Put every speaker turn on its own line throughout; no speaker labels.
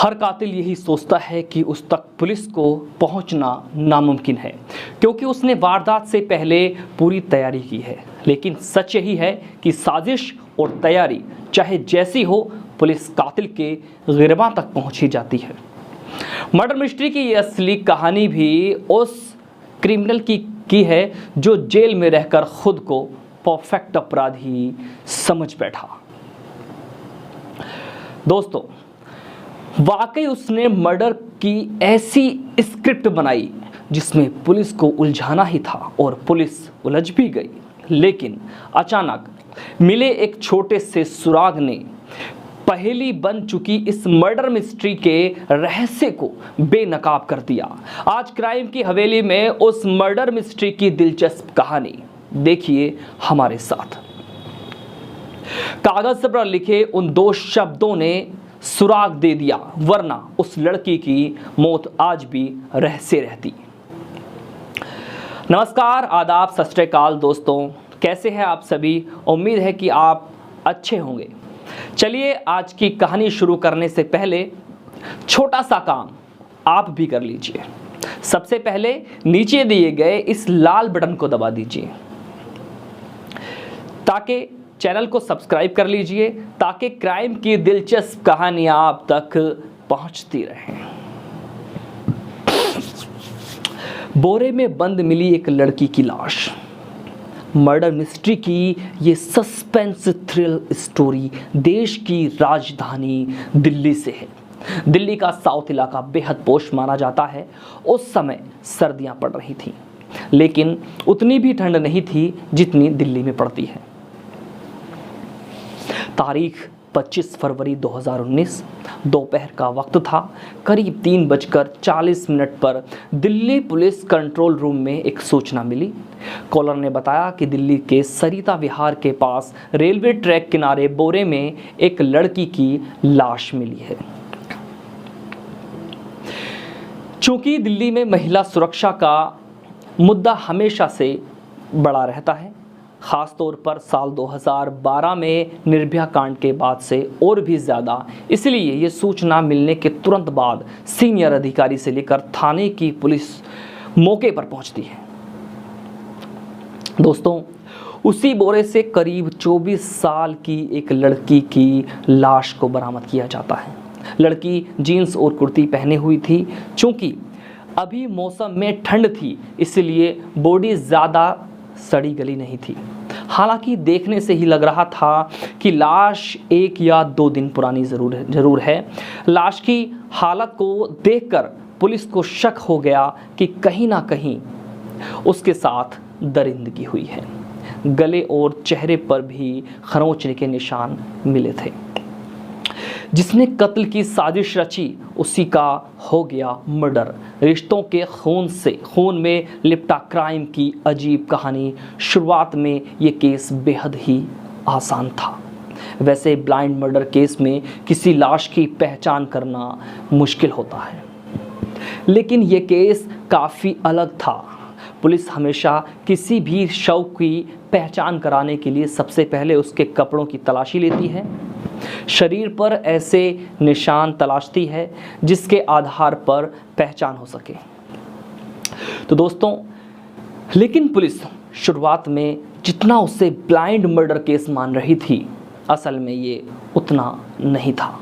हर कातिल यही सोचता है कि उस तक पुलिस को पहुंचना नामुमकिन है, क्योंकि उसने वारदात से पहले पूरी तैयारी की है। लेकिन सच यही है कि साजिश और तैयारी चाहे जैसी हो, पुलिस कातिल के गिरबां तक पहुंच ही जाती है। मर्डर मिस्ट्री की ये असली कहानी भी उस क्रिमिनल की है जो जेल में रहकर खुद को परफेक्ट अपराधी समझ बैठा। दोस्तों, वाकई उसने मर्डर की ऐसी स्क्रिप्ट बनाई जिसमें पुलिस को उलझाना ही था और पुलिस उलझ भी गई। लेकिन अचानक मिले एक छोटे से सुराग ने पहेली बन चुकी इस मर्डर मिस्ट्री के रहस्य को बेनकाब कर दिया। आज क्राइम की हवेली में उस मर्डर मिस्ट्री की दिलचस्प कहानी देखिए हमारे साथ। कागज पर लिखे उन दो शब्दों ने सुराग दे दिया, वरना उस लड़की की मौत आज भी रहस्य रहती। नमस्कार, आदाब, सत श्री अकाल दोस्तों, कैसे हैं आप सभी? उम्मीद है कि आप अच्छे होंगे। चलिए आज की कहानी शुरू करने से पहले छोटा सा काम आप भी कर लीजिए। सबसे पहले नीचे दिए गए इस लाल बटन को दबा दीजिए ताकि चैनल को सब्सक्राइब कर लीजिए, ताकि क्राइम की दिलचस्प कहानियां आप तक पहुंचती रहें। बोरे में बंद मिली एक लड़की की लाश। मर्डर मिस्ट्री की ये सस्पेंस थ्रिल स्टोरी देश की राजधानी दिल्ली से है। दिल्ली का साउथ इलाका बेहद पोश माना जाता है। उस समय सर्दियां पड़ रही थीं, लेकिन उतनी भी ठंड नहीं थी जितनी दिल्ली में पड़ती है। तारीख 25 फरवरी 2019 दोपहर का वक्त था। करीब 3:40 पर दिल्ली पुलिस कंट्रोल रूम में एक सूचना मिली। कॉलर ने बताया कि दिल्ली के सरिता विहार के पास रेलवे ट्रैक किनारे बोरे में एक लड़की की लाश मिली है। चूंकि दिल्ली में महिला सुरक्षा का मुद्दा हमेशा से बड़ा रहता है, खास तौर पर साल 2012 में निर्भया कांड के बाद से और भी ज़्यादा, इसलिए ये सूचना मिलने के तुरंत बाद सीनियर अधिकारी से लेकर थाने की पुलिस मौके पर पहुंचती है। दोस्तों, उसी बोरे से करीब 24 साल की एक लड़की की लाश को बरामद किया जाता है। लड़की जीन्स और कुर्ती पहने हुई थी। चूंकि अभी मौसम में ठंड थी, इसलिए बॉडी ज़्यादा सड़ी गली नहीं थी। हालांकि देखने से ही लग रहा था कि लाश 1 या 2 दिन पुरानी जरूर है। लाश की हालत को देखकर पुलिस को शक हो गया कि कहीं ना कहीं उसके साथ दरिंदगी हुई है। गले और चेहरे पर भी खरोंचने के निशान मिले थे। जिसने कत्ल की साजिश रची उसी का हो गया मर्डर। रिश्तों के खून में लिपटा क्राइम की अजीब कहानी। शुरुआत में ये केस बेहद ही आसान था। वैसे ब्लाइंड मर्डर केस में किसी लाश की पहचान करना मुश्किल होता है, लेकिन ये केस काफ़ी अलग था। पुलिस हमेशा किसी भी शव की पहचान कराने के लिए सबसे पहले उसके कपड़ों की तलाशी लेती है, शरीर पर ऐसे निशान तलाशती है जिसके आधार पर पहचान हो सके। तो दोस्तों, लेकिन पुलिस शुरुआत में जितना उसे ब्लाइंड मर्डर केस मान रही थी, असल में ये उतना नहीं था।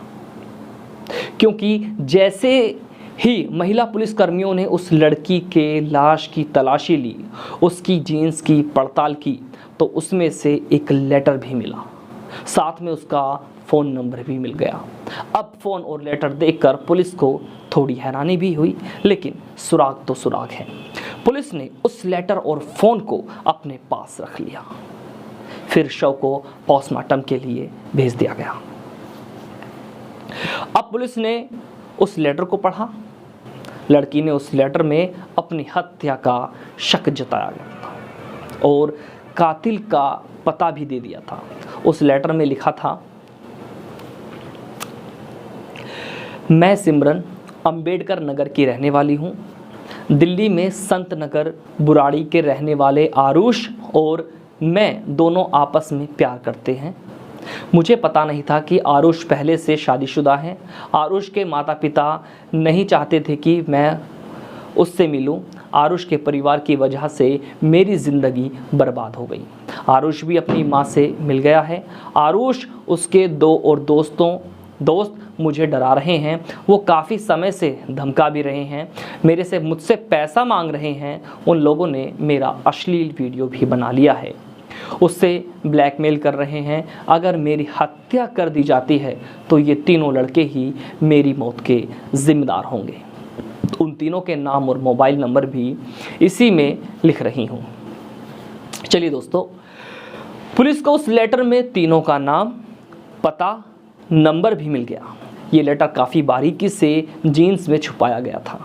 क्योंकि जैसे ही महिला पुलिसकर्मियों ने उस लड़की के लाश की तलाशी ली, उसकी जीन्स की पड़ताल की, तो उसमें से एक लेटर भी मिला, साथ में उसका फ़ोन नंबर भी मिल गया। अब फ़ोन और लेटर देखकर पुलिस को थोड़ी हैरानी भी हुई, लेकिन सुराग तो सुराग है। पुलिस ने उस लेटर और फ़ोन को अपने पास रख लिया। फिर शव को पोस्टमार्टम के लिए भेज दिया गया। अब पुलिस ने उस लेटर को पढ़ा। लड़की ने उस लेटर में अपनी हत्या का शक जताया गया था और कातिल का पता भी दे दिया था। उस लेटर में लिखा था, मैं सिमरन अंबेडकर नगर की रहने वाली हूँ। दिल्ली में संत नगर बुराड़ी के रहने वाले आरुष और मैं दोनों आपस में प्यार करते हैं। मुझे पता नहीं था कि आरुष पहले से शादीशुदा है। आरुष के माता पिता नहीं चाहते थे कि मैं उससे मिलूं। आरुष के परिवार की वजह से मेरी ज़िंदगी बर्बाद हो गई। आरुष भी अपनी माँ से मिल गया है। आरुष, उसके दो और दोस्त मुझे डरा रहे हैं। वो काफ़ी समय से धमका भी रहे हैं। मुझसे पैसा मांग रहे हैं। उन लोगों ने मेरा अश्लील वीडियो भी बना लिया है। उससे ब्लैकमेल कर रहे हैं। अगर मेरी हत्या कर दी जाती है तो ये तीनों लड़के ही मेरी मौत के जिम्मेदार होंगे। उन तीनों के नाम और मोबाइल नंबर भी इसी में लिख रही हूँ। चलिए दोस्तों, पुलिस को उस लेटर में तीनों का नाम, पता, नंबर भी मिल गया। ये लेटर काफ़ी बारीकी से जीन्स में छुपाया गया था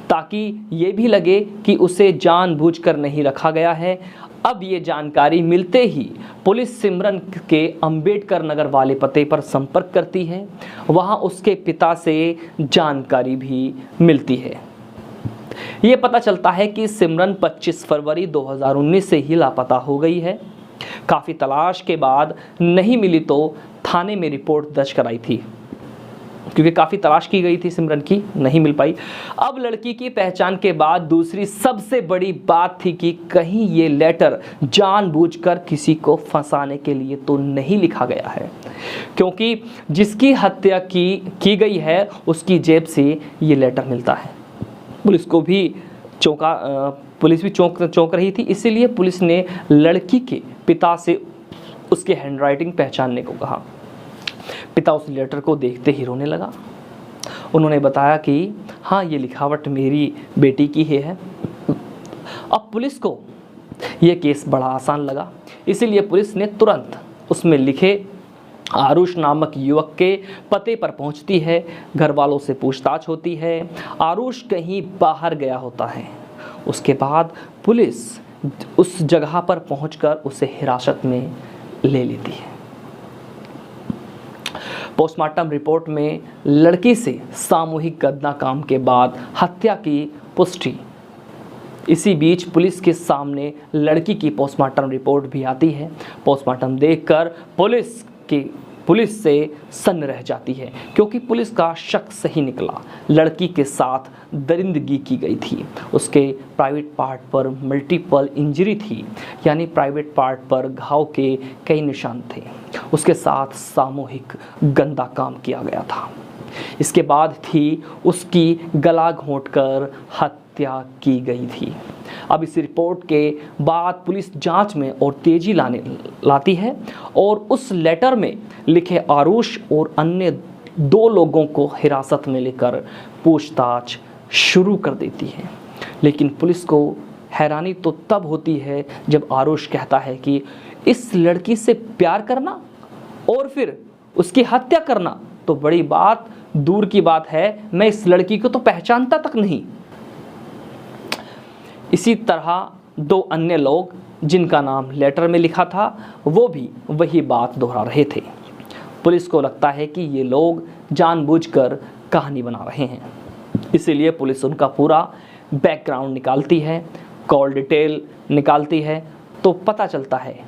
ताकि ये भी लगे कि उसे जानबूझकर नहीं रखा गया है। अब ये जानकारी मिलते ही पुलिस सिमरन के अंबेडकर नगर वाले पते पर संपर्क करती है। वहाँ उसके पिता से जानकारी भी मिलती है। ये पता चलता है कि सिमरन 25 फरवरी 2019 से ही लापता हो गई है। काफ़ी तलाश के बाद नहीं मिली तो थाने में रिपोर्ट दर्ज कराई थी, क्योंकि काफ़ी तलाश की गई थी सिमरन की, नहीं मिल पाई। अब लड़की की पहचान के बाद दूसरी सबसे बड़ी बात थी कि कहीं ये लेटर जानबूझकर किसी को फंसाने के लिए तो नहीं लिखा गया है, क्योंकि जिसकी हत्या की गई है उसकी जेब से ये लेटर मिलता है। पुलिस भी चौंक रही थी। इसीलिए पुलिस ने लड़की के पिता से उसके हैंडराइटिंग पहचानने को कहा। पिता उस लेटर को देखते ही रोने लगा। उन्होंने बताया कि हाँ, ये लिखावट मेरी बेटी की ही है। अब पुलिस को ये केस बड़ा आसान लगा, इसीलिए पुलिस ने तुरंत उसमें लिखे आरुष नामक युवक के पते पर पहुंचती है। घर वालों से पूछताछ होती है। आरुष कहीं बाहर गया होता है। उसके बाद पुलिस उस जगह पर पहुंचकर उसे हिरासत में ले लेती है। पोस्टमार्टम रिपोर्ट में लड़की से सामूहिक घटनाक्रम के बाद हत्या की पुष्टि। इसी बीच पुलिस के सामने लड़की की पोस्टमार्टम रिपोर्ट भी आती है। पोस्टमार्टम देखकर पुलिस से सन्न रह जाती है, क्योंकि पुलिस का शक सही निकला। लड़की के साथ दरिंदगी की गई थी। उसके प्राइवेट पार्ट पर मल्टीपल इंजरी थी, यानी प्राइवेट पार्ट पर घाव के कई निशान थे। उसके साथ सामूहिक गंदा काम किया गया था। इसके बाद थी उसकी गला घोंटकर हत्या की गई थी। अब इस रिपोर्ट के बाद पुलिस जांच में और तेजी लाती है और उस लेटर में लिखे आरुष और अन्य 2 लोगों को हिरासत में लेकर पूछताछ शुरू कर देती है। लेकिन पुलिस को हैरानी तो तब होती है जब आरुष कहता है कि इस लड़की से प्यार करना और फिर उसकी हत्या करना तो बड़ी बात दूर की बात है, मैं इस लड़की को तो पहचानता तक नहीं। इसी तरह 2 अन्य लोग जिनका नाम लेटर में लिखा था वो भी वही बात दोहरा रहे थे। पुलिस को लगता है कि ये लोग जानबूझकर कहानी बना रहे हैं, इसीलिए पुलिस उनका पूरा बैकग्राउंड निकालती है, कॉल डिटेल निकालती है, तो पता चलता है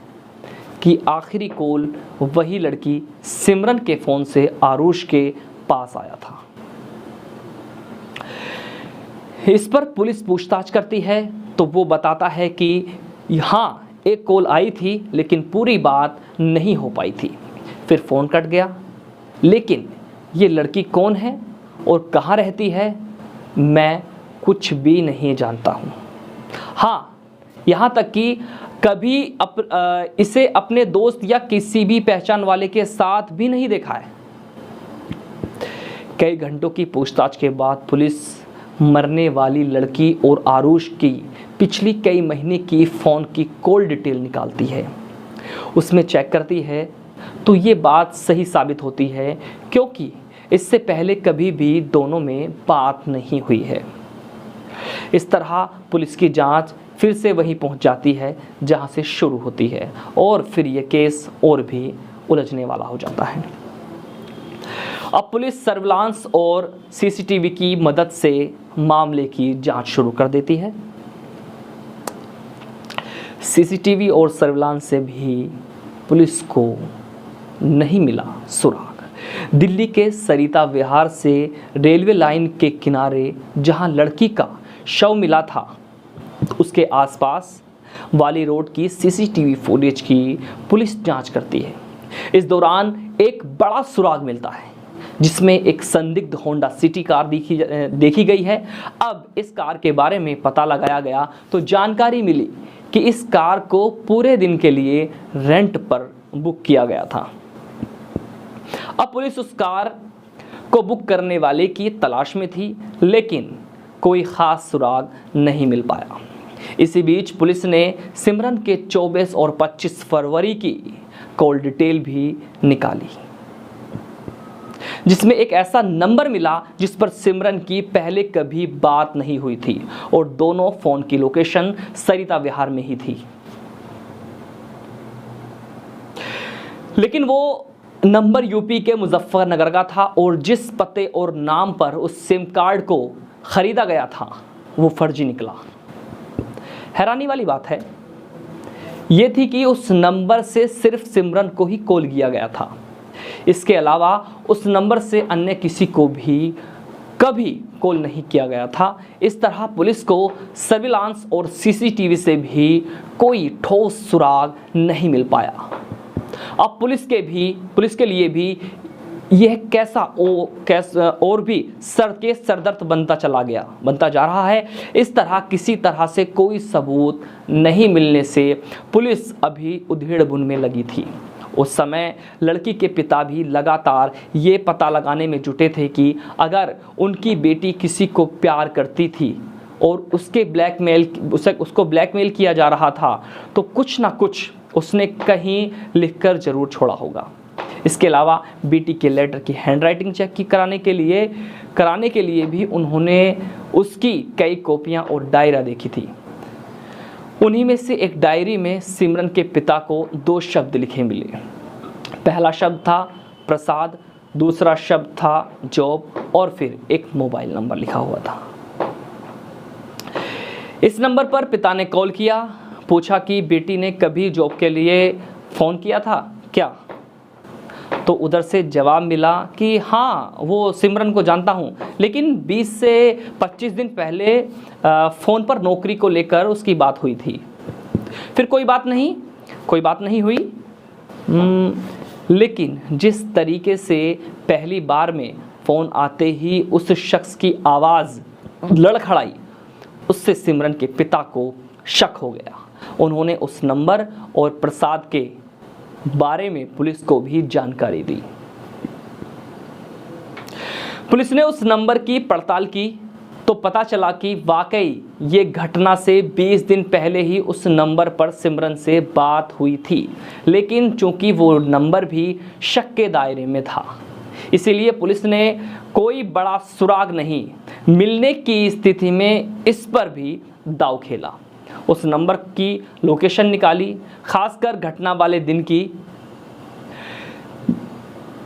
कि आखिरी कॉल वही लड़की सिमरन के फ़ोन से आरुष के पास आया था। इस पर पुलिस पूछताछ करती है तो वो बताता है कि हाँ, एक कॉल आई थी लेकिन पूरी बात नहीं हो पाई थी। फिर फ़ोन कट गया। लेकिन ये लड़की कौन है और कहाँ रहती है, मैं कुछ भी नहीं जानता हूँ। हाँ, यहाँ तक कि कभी इसे अपने दोस्त या किसी भी पहचान वाले के साथ भी नहीं देखा है। कई घंटों की पूछताछ के बाद पुलिस मरने वाली लड़की और आरुष की पिछली कई महीने की फ़ोन की कॉल डिटेल निकालती है। उसमें चेक करती है तो ये बात सही साबित होती है, क्योंकि इससे पहले कभी भी दोनों में बात नहीं हुई है। इस तरह पुलिस की जांच फिर से वहीं पहुंच जाती है जहां से शुरू होती है, और फिर ये केस और भी उलझने वाला हो जाता है। अब पुलिस सर्विलांस और सीसीटीवी की मदद से मामले की जांच शुरू कर देती है। सीसीटीवी और सर्विलांस से भी पुलिस को नहीं मिला सुराग। दिल्ली के सरिता विहार से रेलवे लाइन के किनारे जहां लड़की का शव मिला था, उसके आसपास वाली रोड की सीसीटीवी फुटेज की पुलिस जांच करती है। इस दौरान एक बड़ा सुराग मिलता है जिसमें एक संदिग्ध होंडा सिटी कार देखी गई है। अब इस कार के बारे में पता लगाया गया तो जानकारी मिली कि इस कार को पूरे दिन के लिए रेंट पर बुक किया गया था। अब पुलिस उस कार को बुक करने वाले की तलाश में थी, लेकिन कोई खास सुराग नहीं मिल पाया। इसी बीच पुलिस ने सिमरन के 24 और 25 फरवरी की कॉल डिटेल भी निकाली, जिसमें एक ऐसा नंबर मिला जिस पर सिमरन की पहले कभी बात नहीं हुई थी और दोनों फोन की लोकेशन सरिता विहार में ही थी। लेकिन वो नंबर यूपी के मुजफ्फरनगर का था और जिस पते और नाम पर उस सिम कार्ड को खरीदा गया था वो फर्जी निकला। हैरानी वाली बात है ये थी कि उस नंबर से सिर्फ सिमरन को ही कॉल किया गया था। इसके अलावा उस नंबर से अन्य किसी को भी कभी कॉल नहीं किया गया था। इस तरह पुलिस को सर्विलांस और सीसीटीवी से भी कोई ठोस सुराग नहीं मिल पाया। अब पुलिस के लिए भी यह कैसा और भी सरदर्द बनता जा रहा है। इस तरह किसी तरह से कोई सबूत नहीं मिलने से पुलिस अभी उधेड़-बुन में लगी थी। उस समय लड़की के पिता भी लगातार ये पता लगाने में जुटे थे कि अगर उनकी बेटी किसी को प्यार करती थी और उसको ब्लैकमेल किया जा रहा था तो कुछ ना कुछ उसने कहीं लिखकर जरूर छोड़ा होगा। इसके अलावा बेटी के लेटर की हैंडराइटिंग चेक कराने के लिए भी उन्होंने उसकी कई कॉपियां और डायरी देखी थी। उन्हीं में से एक डायरी में सिमरन के पिता को 2 शब्द लिखे मिले। पहला शब्द था प्रसाद, दूसरा शब्द था जॉब और फिर एक मोबाइल नंबर लिखा हुआ था। इस नंबर पर पिता ने कॉल किया, पूछा कि बेटी ने कभी जॉब के लिए फ़ोन किया था क्या। तो उधर से जवाब मिला कि हाँ, वो सिमरन को जानता हूँ, लेकिन 20 से 25 दिन पहले फ़ोन पर नौकरी को लेकर उसकी बात हुई थी। फिर कोई बात नहीं हुई। लेकिन जिस तरीके से पहली बार में फ़ोन आते ही उस शख्स की आवाज़ लड़खड़ाई, उससे सिमरन के पिता को शक हो गया। उन्होंने उस नंबर और प्रसाद के बारे में पुलिस को भी जानकारी दी। पुलिस ने उस नंबर की पड़ताल की तो पता चला कि वाकई ये घटना से 20 दिन पहले ही उस नंबर पर सिमरन से बात हुई थी, लेकिन चूंकि वो नंबर भी शक के दायरे में था, इसीलिए पुलिस ने कोई बड़ा सुराग नहीं मिलने की स्थिति में इस पर भी दांव खेला। उस नंबर की लोकेशन निकाली, खासकर घटना वाले दिन की।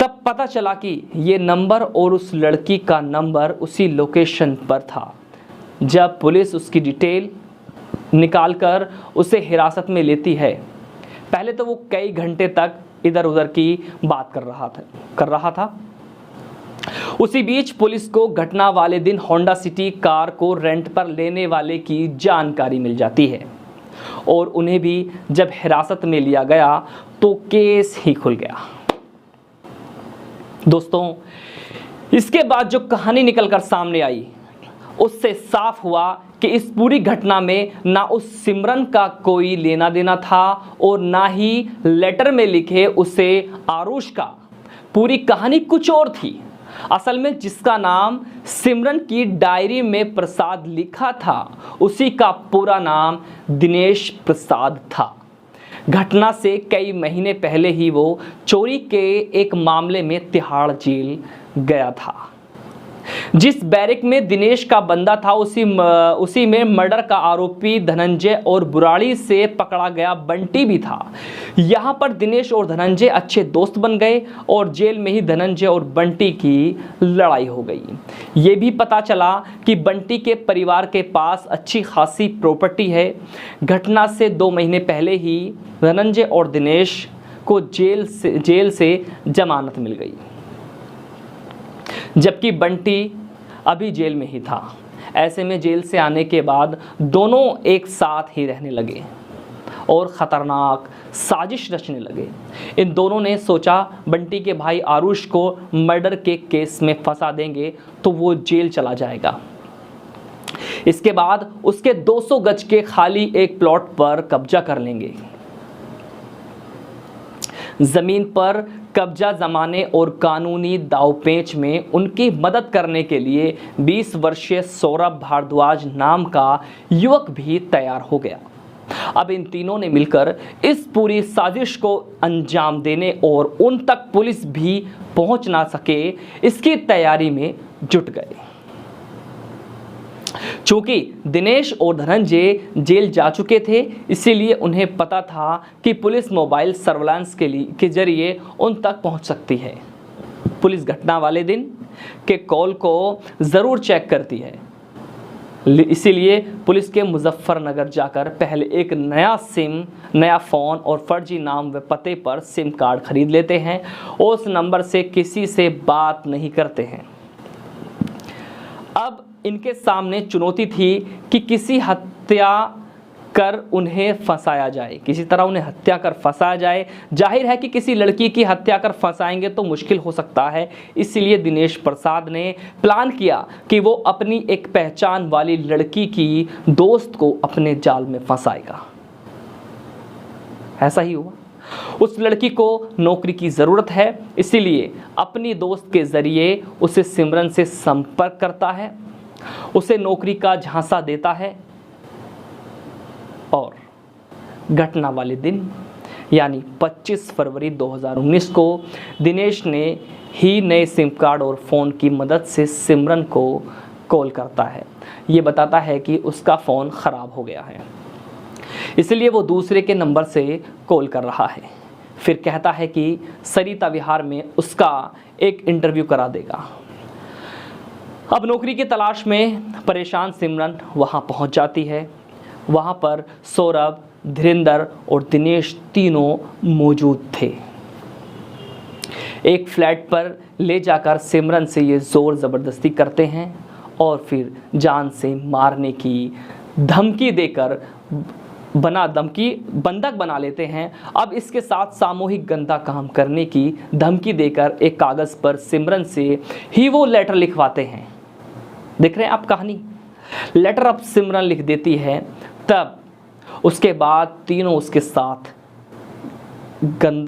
तब पता चला कि ये नंबर और उस लड़की का नंबर उसी लोकेशन पर था। जब पुलिस उसकी डिटेल निकालकर उसे हिरासत में लेती है, पहले तो वो कई घंटे तक इधर उधर की बात कर रहा था। उसी बीच पुलिस को घटना वाले दिन होंडा सिटी कार को रेंट पर लेने वाले की जानकारी मिल जाती है और उन्हें भी जब हिरासत में लिया गया तो केस ही खुल गया। दोस्तों, इसके बाद जो कहानी निकलकर सामने आई उससे साफ हुआ कि इस पूरी घटना में ना उस सिमरन का कोई लेना देना था और ना ही लेटर में लिखे उसे आरुष का। पूरी कहानी कुछ और थी। असल में जिसका नाम सिमरन की डायरी में प्रसाद लिखा था, उसी का पूरा नाम दिनेश प्रसाद था। घटना से कई महीने पहले ही वो चोरी के एक मामले में तिहाड़ जेल गया था। जिस बैरक में दिनेश का बंदा था उसी में मर्डर का आरोपी धनंजय और बुराड़ी से पकड़ा गया बंटी भी था। यहाँ पर दिनेश और धनंजय अच्छे दोस्त बन गए और जेल में ही धनंजय और बंटी की लड़ाई हो गई। ये भी पता चला कि बंटी के परिवार के पास अच्छी खासी प्रॉपर्टी है। घटना से 2 महीने पहले ही धनंजय और दिनेश को जेल से जमानत मिल गई, जबकि बंटी अभी जेल में ही था। ऐसे में जेल से आने के बाद दोनों एक साथ ही रहने लगे और ख़तरनाक साजिश रचने लगे। इन दोनों ने सोचा बंटी के भाई आरुष को मर्डर के केस में फंसा देंगे तो वो जेल चला जाएगा। इसके बाद उसके 200 गज के खाली एक प्लॉट पर कब्जा कर लेंगे। जमीन पर कब्जा जमाने और कानूनी दावपेच में उनकी मदद करने के लिए 20 वर्षीय सौरभ भारद्वाज नाम का युवक भी तैयार हो गया। अब इन तीनों ने मिलकर इस पूरी साजिश को अंजाम देने और उन तक पुलिस भी पहुंच ना सके, इसकी तैयारी में जुट गए। चूंकि दिनेश और धनंजय जेल जा चुके थे, इसीलिए उन्हें पता था कि पुलिस मोबाइल सर्विलांस के जरिए उन तक पहुंच सकती है। पुलिस घटना वाले दिन के कॉल को ज़रूर चेक करती है, इसीलिए पुलिस के मुजफ्फरनगर जाकर पहले एक नया फ़ोन और फर्जी नाम व पते पर सिम कार्ड खरीद लेते हैं और उस नंबर से किसी से बात नहीं करते हैं। अब इनके सामने चुनौती थी कि किसी हत्या कर उन्हें फंसाया जाए, किसी तरह उन्हें हत्या कर फंसाया जाए। जाहिर है कि किसी लड़की की हत्या कर फंसाएंगे तो मुश्किल हो सकता है, इसलिए दिनेश प्रसाद ने प्लान किया कि वो अपनी एक पहचान वाली लड़की की दोस्त को अपने जाल में फंसाएगा। ऐसा ही हुआ। उस लड़की को नौकरी की ज़रूरत है, इसीलिए अपनी दोस्त के ज़रिए उसे सिमरन से संपर्क करता है, उसे नौकरी का झांसा देता है और घटना वाले दिन यानी 25 फरवरी 2019 को दिनेश ने ही नए सिम कार्ड और फ़ोन की मदद से सिमरन को कॉल करता है। ये बताता है कि उसका फ़ोन ख़राब हो गया है, इसलिए वो दूसरे के नंबर से कॉल कर रहा है। फिर कहता है कि सरिता विहार में उसका एक इंटरव्यू करा देगा। अब नौकरी की तलाश में परेशान सिमरन वहां पहुंच जाती है। वहां पर सौरभ, धीरेंद्र और दिनेश तीनों मौजूद थे। एक फ्लैट पर ले जाकर सिमरन से ये ज़ोर ज़बरदस्ती करते हैं और फिर जान से मारने की धमकी देकर बंधक बना लेते हैं। अब इसके साथ सामूहिक गंदा काम करने की धमकी देकर एक कागज़ पर सिमरन से ही वो लेटर लिखवाते हैं। देख रहे हैं आप कहानी। लेटर अब सिमरन लिख देती है, तब उसके बाद तीनों उसके साथ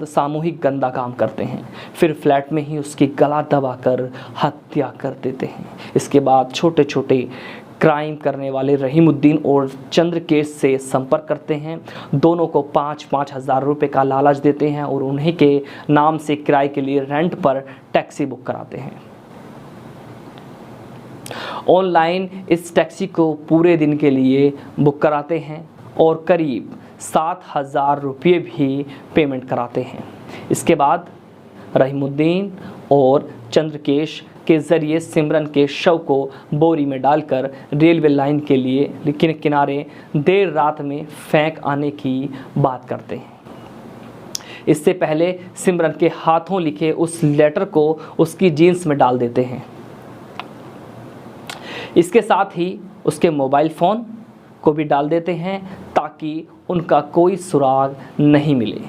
सामूहिक गंदा काम करते हैं। फिर फ्लैट में ही उसकी गला दबाकर हत्या कर देते हैं। इसके बाद छोटे छोटे क्राइम करने वाले रहीमुद्दीन और चंद्रकेश से संपर्क करते हैं। दोनों को 5-5 हज़ार रुपये का लालच देते हैं और उन्हीं के नाम से किराए के लिए रेंट पर टैक्सी बुक कराते हैं। ऑनलाइन इस टैक्सी को पूरे दिन के लिए बुक कराते हैं और करीब 7,000 रुपये भी पेमेंट कराते हैं। इसके बाद रहीमुद्दीन और चंद्रकेश के ज़रिए सिमरन के शव को बोरी में डालकर रेलवे लाइन के लिए किनारे देर रात में फेंक आने की बात करते हैं। इससे पहले सिमरन के हाथों लिखे उस लेटर को उसकी जीन्स में डाल देते हैं। इसके साथ ही उसके मोबाइल फ़ोन को भी डाल देते हैं ताकि उनका कोई सुराग नहीं मिले।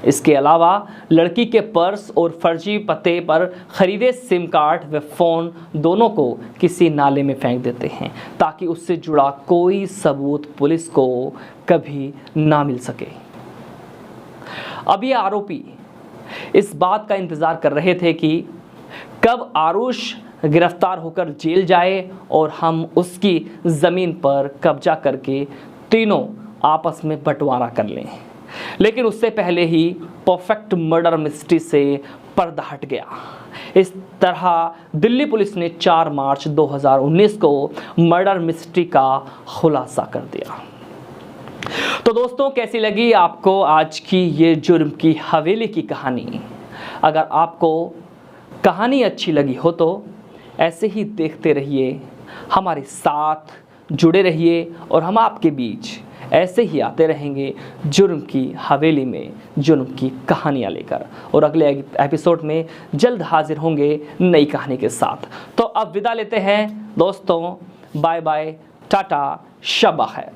इसके अलावा लड़की के पर्स और फर्जी पते पर ख़रीदे सिम कार्ड व फ़ोन दोनों को किसी नाले में फेंक देते हैं ताकि उससे जुड़ा कोई सबूत पुलिस को कभी ना मिल सके। अब ये आरोपी इस बात का इंतज़ार कर रहे थे कि कब आरुष गिरफ्तार होकर जेल जाए और हम उसकी ज़मीन पर कब्जा करके तीनों आपस में बंटवारा कर लें। लेकिन उससे पहले ही परफेक्ट मर्डर मिस्ट्री से पर्दा हट गया। इस तरह दिल्ली पुलिस ने 4 मार्च 2019 को मर्डर मिस्ट्री का खुलासा कर दिया। तो दोस्तों, कैसी लगी आपको आज की ये जुर्म की हवेली की कहानी? अगर आपको कहानी अच्छी लगी हो तो ऐसे ही देखते रहिए, हमारे साथ जुड़े रहिए और हम आपके बीच ऐसे ही आते रहेंगे जुर्म की हवेली में जुर्म की कहानियाँ लेकर, और अगले एपिसोड में जल्द हाजिर होंगे नई कहानी के साथ। तो अब विदा लेते हैं दोस्तों, बाय बाय, टाटा, शब खैर।